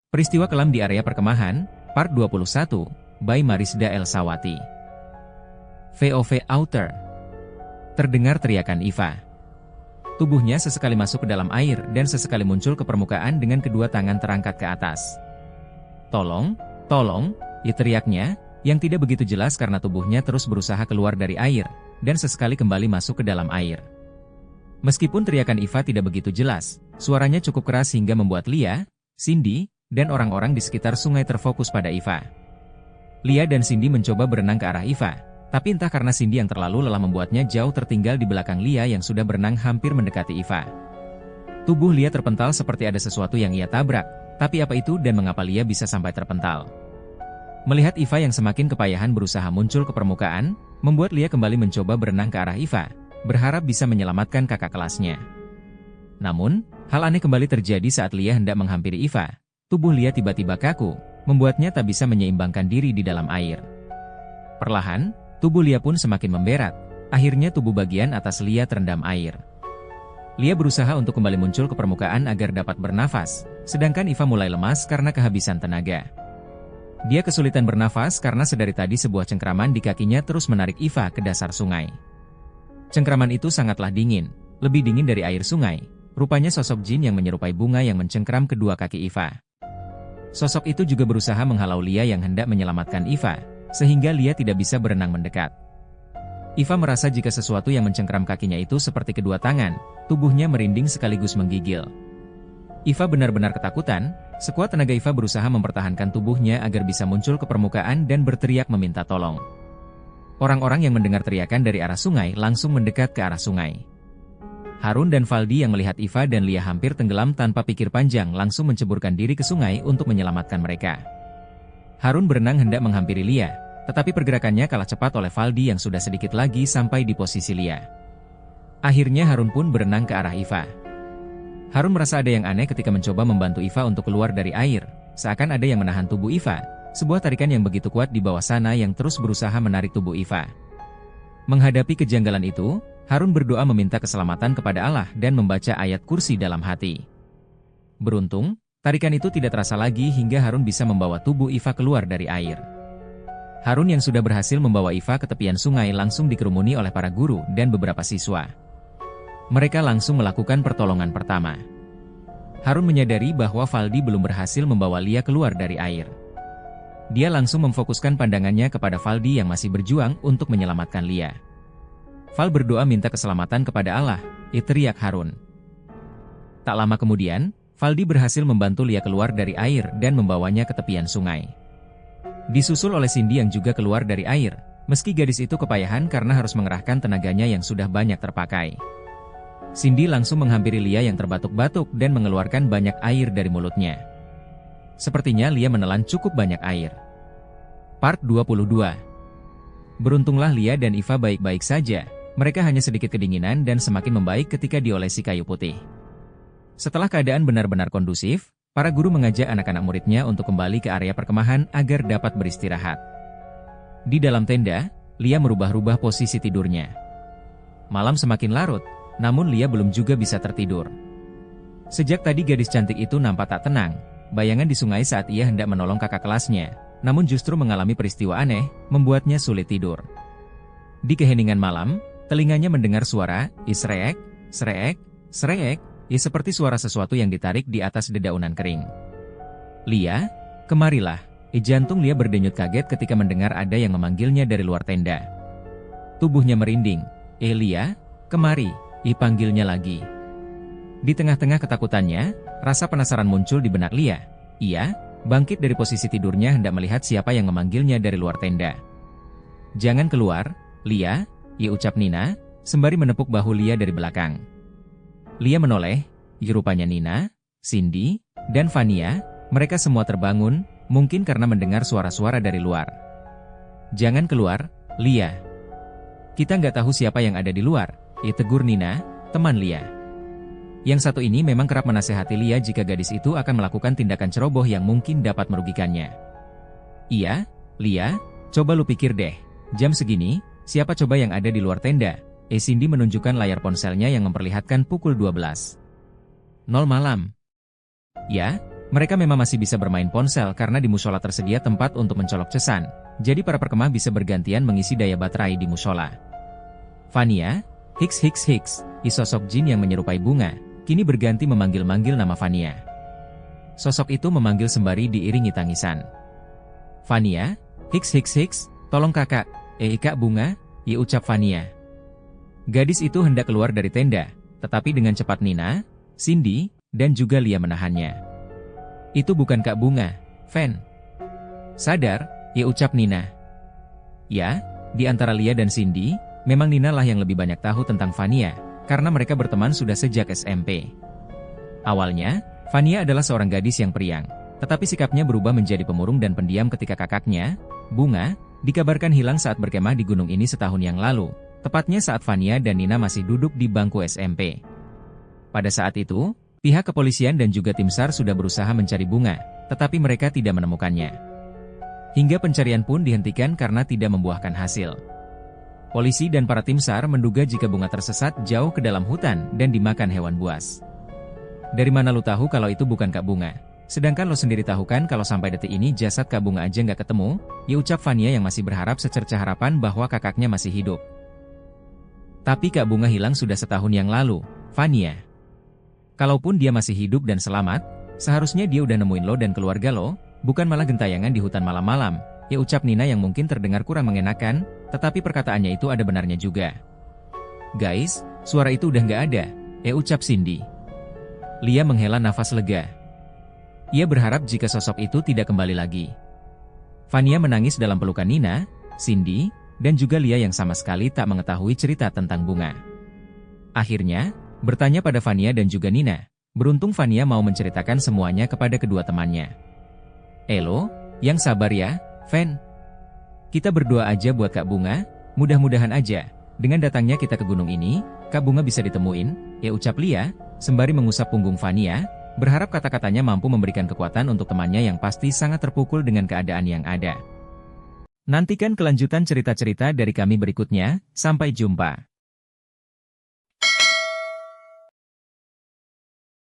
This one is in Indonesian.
Peristiwa kelam di area perkemahan, Part 21, by Marisda Elsawati. VOV Author. Terdengar teriakan Iva. Tubuhnya sesekali masuk ke dalam air dan sesekali muncul ke permukaan dengan kedua tangan terangkat ke atas. Tolong, tolong, ya teriaknya, yang tidak begitu jelas karena tubuhnya terus berusaha keluar dari air, dan sesekali kembali masuk ke dalam air. Meskipun teriakan Iva tidak begitu jelas, suaranya cukup keras hingga membuat Lia, Cindy, dan orang-orang di sekitar sungai terfokus pada Iva. Lia dan Cindy mencoba berenang ke arah Iva, tapi entah karena Cindy yang terlalu lelah membuatnya jauh tertinggal di belakang Lia yang sudah berenang hampir mendekati Iva. Tubuh Lia terpental seperti ada sesuatu yang ia tabrak, tapi apa itu dan mengapa Lia bisa sampai terpental? Melihat Iva yang semakin kepayahan berusaha muncul ke permukaan, membuat Lia kembali mencoba berenang ke arah Iva, berharap bisa menyelamatkan kakak kelasnya. Namun, hal aneh kembali terjadi saat Lia hendak menghampiri Iva. Tubuh Lia tiba-tiba kaku, membuatnya tak bisa menyeimbangkan diri di dalam air. Perlahan, tubuh Lia pun semakin memberat, akhirnya tubuh bagian atas Lia terendam air. Lia berusaha untuk kembali muncul ke permukaan agar dapat bernafas, sedangkan Iva mulai lemas karena kehabisan tenaga. Dia kesulitan bernafas karena sedari tadi sebuah cengkraman di kakinya terus menarik Iva ke dasar sungai. Cengkraman itu sangatlah dingin, lebih dingin dari air sungai, rupanya sosok jin yang menyerupai bunga yang mencengkram kedua kaki Iva. Sosok itu juga berusaha menghalau Lia yang hendak menyelamatkan Iva, sehingga Lia tidak bisa berenang mendekat. Iva merasa jika sesuatu yang mencengkram kakinya itu seperti kedua tangan, tubuhnya merinding sekaligus menggigil. Iva benar-benar ketakutan, sekuat tenaga Iva berusaha mempertahankan tubuhnya agar bisa muncul ke permukaan dan berteriak meminta tolong. Orang-orang yang mendengar teriakan dari arah sungai langsung mendekat ke arah sungai. Harun dan Valdi yang melihat Iva dan Lia hampir tenggelam tanpa pikir panjang langsung menceburkan diri ke sungai untuk menyelamatkan mereka. Harun berenang hendak menghampiri Lia, tetapi pergerakannya kalah cepat oleh Valdi yang sudah sedikit lagi sampai di posisi Lia. Akhirnya Harun pun berenang ke arah Iva. Harun merasa ada yang aneh ketika mencoba membantu Iva untuk keluar dari air, seakan ada yang menahan tubuh Iva, sebuah tarikan yang begitu kuat di bawah sana yang terus berusaha menarik tubuh Iva. Menghadapi kejanggalan itu, Harun berdoa meminta keselamatan kepada Allah dan membaca ayat kursi dalam hati. Beruntung, tarikan itu tidak terasa lagi hingga Harun bisa membawa tubuh Iva keluar dari air. Harun yang sudah berhasil membawa Iva ke tepian sungai langsung dikerumuni oleh para guru dan beberapa siswa. Mereka langsung melakukan pertolongan pertama. Harun menyadari bahwa Valdi belum berhasil membawa Lia keluar dari air. Dia langsung memfokuskan pandangannya kepada Valdi yang masih berjuang untuk menyelamatkan Lia. Val berdoa minta keselamatan kepada Allah, teriak Harun. Tak lama kemudian, Valdi berhasil membantu Lia keluar dari air dan membawanya ke tepian sungai. Disusul oleh Cindy yang juga keluar dari air, meski gadis itu kepayahan karena harus mengerahkan tenaganya yang sudah banyak terpakai. Cindy langsung menghampiri Lia yang terbatuk-batuk dan mengeluarkan banyak air dari mulutnya. Sepertinya Lia menelan cukup banyak air. Part 22. Beruntunglah Lia dan Iva baik-baik saja. Mereka hanya sedikit kedinginan dan semakin membaik ketika diolesi kayu putih. Setelah keadaan benar-benar kondusif, para guru mengajak anak-anak muridnya untuk kembali ke area perkemahan agar dapat beristirahat. Di dalam tenda, Lia merubah-rubah posisi tidurnya. Malam semakin larut, namun Lia belum juga bisa tertidur. Sejak tadi gadis cantik itu nampak tak tenang, bayangan di sungai saat ia hendak menolong kakak kelasnya, namun justru mengalami peristiwa aneh, membuatnya sulit tidur. Di keheningan malam, telinganya mendengar suara, isreek, sreek, sreek, seperti suara sesuatu yang ditarik di atas dedaunan kering. Lia, kemarilah, jantung Lia berdenyut kaget ketika mendengar ada yang memanggilnya dari luar tenda. Tubuhnya merinding, Lia, kemari, panggilnya lagi. Di tengah-tengah ketakutannya, rasa penasaran muncul di benak Lia. Ia bangkit dari posisi tidurnya hendak melihat siapa yang memanggilnya dari luar tenda. Jangan keluar, Lia, ucap Nina, sembari menepuk bahu Lia dari belakang. Lia menoleh, rupanya Nina, Cindy, dan Vania, mereka semua terbangun, mungkin karena mendengar suara-suara dari luar. Jangan keluar, Lia. Kita nggak tahu siapa yang ada di luar, tegur Nina, teman Lia. Yang satu ini memang kerap menasehati Lia jika gadis itu akan melakukan tindakan ceroboh yang mungkin dapat merugikannya. Iya, Lia, coba lu pikir deh, jam segini, siapa coba yang ada di luar tenda? Cindy menunjukkan layar ponselnya yang memperlihatkan pukul 12.00 malam. Ya, Mereka memang masih bisa bermain ponsel karena di musola tersedia tempat untuk mencolok cesan, jadi para perkemah bisa bergantian mengisi daya baterai di musola. Vania, Hiks, sosok jin yang menyerupai bunga, kini berganti memanggil-manggil nama Vania. Sosok itu memanggil sembari diiringi tangisan. Vania, Hiks, tolong kakak, Kak Bunga, ucap Vania. Gadis itu hendak keluar dari tenda, tetapi dengan cepat Nina, Cindy, dan juga Lia menahannya. Itu bukan Kak Bunga, Fen. Sadar, ucap Nina. Ya, di antara Lia dan Cindy, memang Nina lah yang lebih banyak tahu tentang Vania, karena mereka berteman sudah sejak SMP. Awalnya, Vania adalah seorang gadis yang periang, tetapi sikapnya berubah menjadi pemurung dan pendiam ketika kakaknya, Bunga, dikabarkan hilang saat berkemah di gunung ini setahun yang lalu, tepatnya saat Vania dan Nina masih duduk di bangku SMP. Pada saat itu, pihak kepolisian dan juga tim SAR sudah berusaha mencari Bunga, tetapi mereka tidak menemukannya. Hingga pencarian pun dihentikan karena tidak membuahkan hasil. Polisi dan para tim SAR menduga jika Bunga tersesat jauh ke dalam hutan dan dimakan hewan buas. Dari mana lu tahu kalau itu bukan Kak Bunga? Sedangkan lo sendiri tahu kan kalau sampai detik ini jasad Kak Bunga aja nggak ketemu? Ucap Vania yang masih berharap secerca harapan bahwa kakaknya masih hidup. Tapi Kak Bunga hilang sudah setahun yang lalu, Vania. Kalaupun dia masih hidup dan selamat, seharusnya dia udah nemuin lo dan keluarga lo, bukan malah gentayangan di hutan malam-malam, ucap Nina yang mungkin terdengar kurang mengenakan, tetapi perkataannya itu ada benarnya juga. Guys, suara itu udah nggak ada, ucap Cindy. Lia menghela nafas lega. Ia berharap jika sosok itu tidak kembali lagi. Vania menangis dalam pelukan Nina, Cindy, dan juga Lia yang sama sekali tak mengetahui cerita tentang Bunga. Akhirnya, bertanya pada Vania dan juga Nina, beruntung Vania mau menceritakan semuanya kepada kedua temannya. Elo, yang sabar ya, Ven. Kita berdoa aja buat Kak Bunga, mudah-mudahan aja, dengan datangnya kita ke gunung ini, Kak Bunga bisa ditemuin, ucap Lia, sembari mengusap punggung Vania, berharap kata-katanya mampu memberikan kekuatan untuk temannya yang pasti sangat terpukul dengan keadaan yang ada. Nantikan kelanjutan cerita-cerita dari kami berikutnya, sampai jumpa.